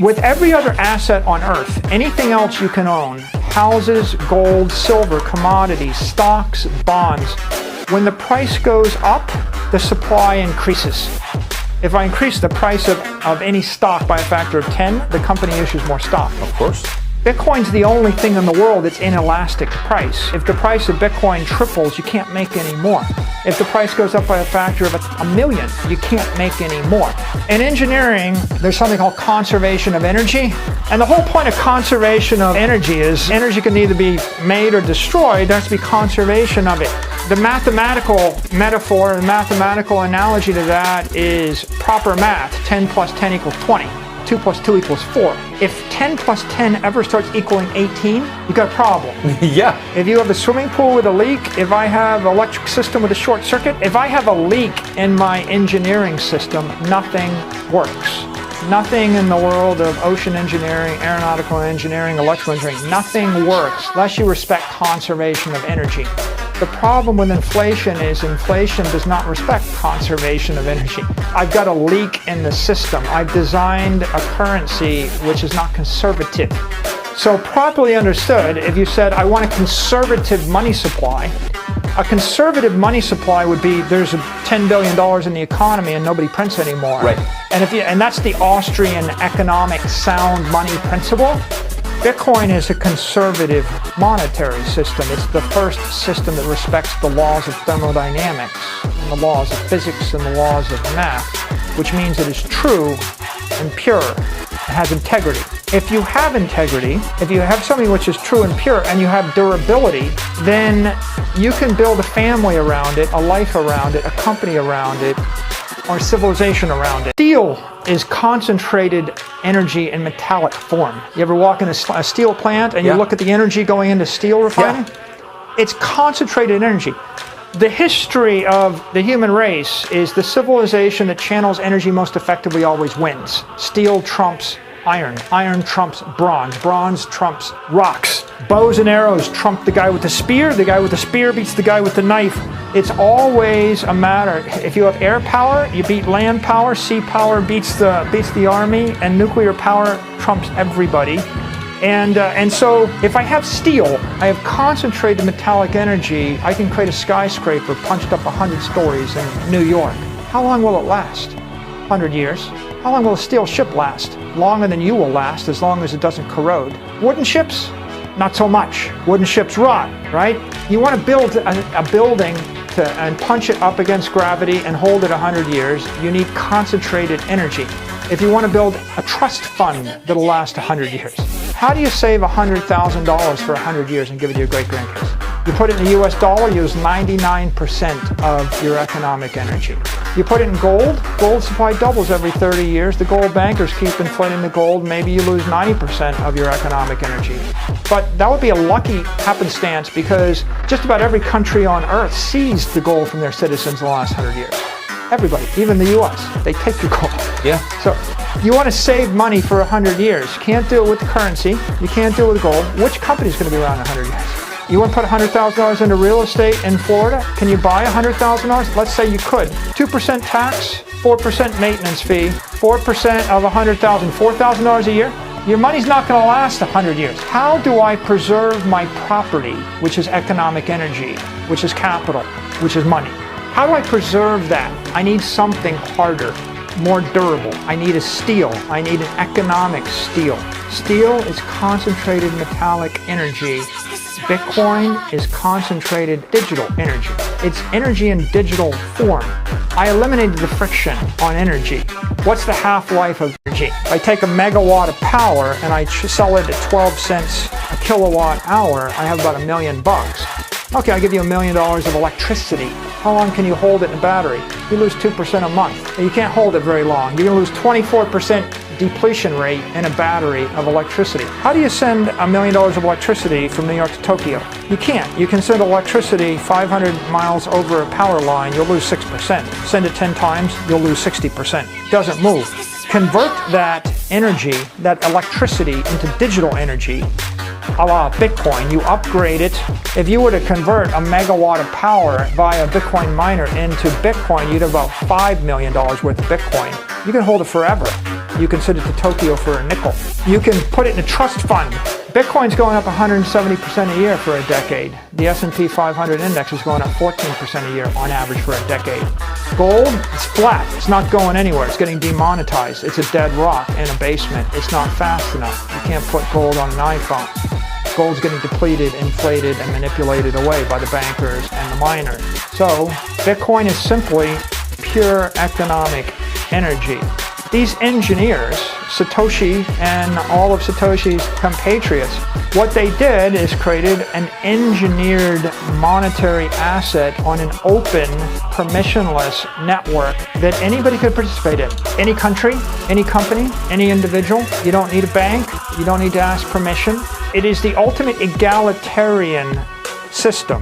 With every other asset on earth, anything else you can own, houses, gold, silver, commodities, stocks, bonds, when the price goes up, the supply increases. If I increase the price of any stock by a factor of 10, the company issues more stock. Of course. Bitcoin's the only thing in the world that's inelastic to price. If the price of Bitcoin triples, you can't make any more. If the price goes up by a factor of a million, you can't make any more. In engineering, there's something called conservation of energy. And the whole point of conservation of energy is energy can either be made or destroyed. There has to be conservation of it. The mathematical metaphor, the mathematical analogy to that is proper math. 10 plus 10 equals 20. 2 plus 2 equals 4. If 10 plus 10 ever starts equaling 18, you got a problem. Yeah. If you have a swimming pool with a leak, if I have an electric system with a short circuit, if I have a leak in my engineering system, nothing works. Nothing in the world of ocean engineering, aeronautical engineering, electrical engineering, nothing works unless you respect conservation of energy. The problem with inflation is inflation does not respect conservation of energy. I've got a leak in the system. I've designed a currency which is not conservative. So properly understood, if you said, I want a conservative money supply, a conservative money supply would be there's $10 billion in the economy and nobody prints anymore. Right. And that's the Austrian economic sound money principle. Bitcoin is a conservative monetary system. It's the first system that respects the laws of thermodynamics, and the laws of physics, and the laws of math, which means it is true and pure. It has integrity. If you have integrity, if you have something which is true and pure, and you have durability, then you can build a family around it, a life around it, a company around it, or civilization around it. Steel is concentrated energy in metallic form. You ever walk in a steel plant and you look at the energy going into steel refining? Yeah. It's concentrated energy. The history of the human race is the civilization that channels energy most effectively always wins. Steel trumps iron. Iron trumps bronze. Bronze trumps rocks. Bows and arrows trump the guy with the spear. The guy with the spear beats the guy with the knife. It's always a matter. If you have air power, you beat land power. Sea power beats the army, and nuclear power trumps everybody. And so if I have steel, I have concentrated metallic energy, I can create a skyscraper punched up 100 stories in New York. How long will it last? 100 years. How long will a steel ship last? Longer than you will last, as long as it doesn't corrode. Wooden ships? Not so much. Wooden ships rot, right? You want to build a building and punch it up against gravity and hold it 100 years, you need concentrated energy. If you want to build a trust fund that'll last 100 years, how do you save $100,000 for 100 years and give it to your great-grandkids? You put it in the US dollar, you use 99% of your economic energy. You put it in gold, gold supply doubles every 30 years. The gold bankers keep inflating the gold. Maybe you lose 90% of your economic energy. But that would be a lucky happenstance because just about every country on earth seized the gold from their citizens in the last 100 years. Everybody, even the US, they take your gold. Yeah. So you want to save money for 100 years. You can't do it with currency. You can't do it with gold. Which company is going to be around 100 years? You want to put $100,000 into real estate in Florida? Can you buy $100,000? Let's say you could. 2% tax, 4% maintenance fee, 4% of $100,000, $4,000 a year? Your money's not going to last 100 years. How do I preserve my property, which is economic energy, which is capital, which is money? How do I preserve that? I need something harder, more durable. I need a steel. I need an economic steel. Steel is concentrated metallic energy. Bitcoin is concentrated digital energy. It's energy in digital form. I eliminated the friction on energy. What's the half-life of energy? I take a megawatt of power and I sell it at 12 cents a kilowatt hour. I have about $1 million. Okay, I give you $1 million of electricity. How long can you hold it in a battery? You lose 2% a month. You can't hold it very long. You're going to lose 24% depletion rate in a battery of electricity. How do you send $1 million of electricity from New York to Tokyo? You can't. You can send electricity 500 miles over a power line, you'll lose 6%. Send it 10 times, you'll lose 60%. It doesn't move. Convert that energy, that electricity, into digital energy, a la Bitcoin. You upgrade it. If you were to convert a megawatt of power via a Bitcoin miner into Bitcoin, you'd have about $5 million worth of Bitcoin. You can hold it forever. You can send it to Tokyo for a nickel. You can put it in a trust fund. Bitcoin's going up 170% a year for a decade. The S&P 500 index is going up 14% a year on average for a decade. Gold, it's flat. It's not going anywhere. It's getting demonetized. It's a dead rock in a basement. It's not fast enough. You can't put gold on an iPhone. Gold's getting depleted, inflated, and manipulated away by the bankers and the miners. So Bitcoin is simply pure economic energy. These engineers, Satoshi and all of Satoshi's compatriots, what they did is created an engineered monetary asset on an open, permissionless network that anybody could participate in. Any country, any company, any individual. You don't need a bank. You don't need to ask permission. It is the ultimate egalitarian system.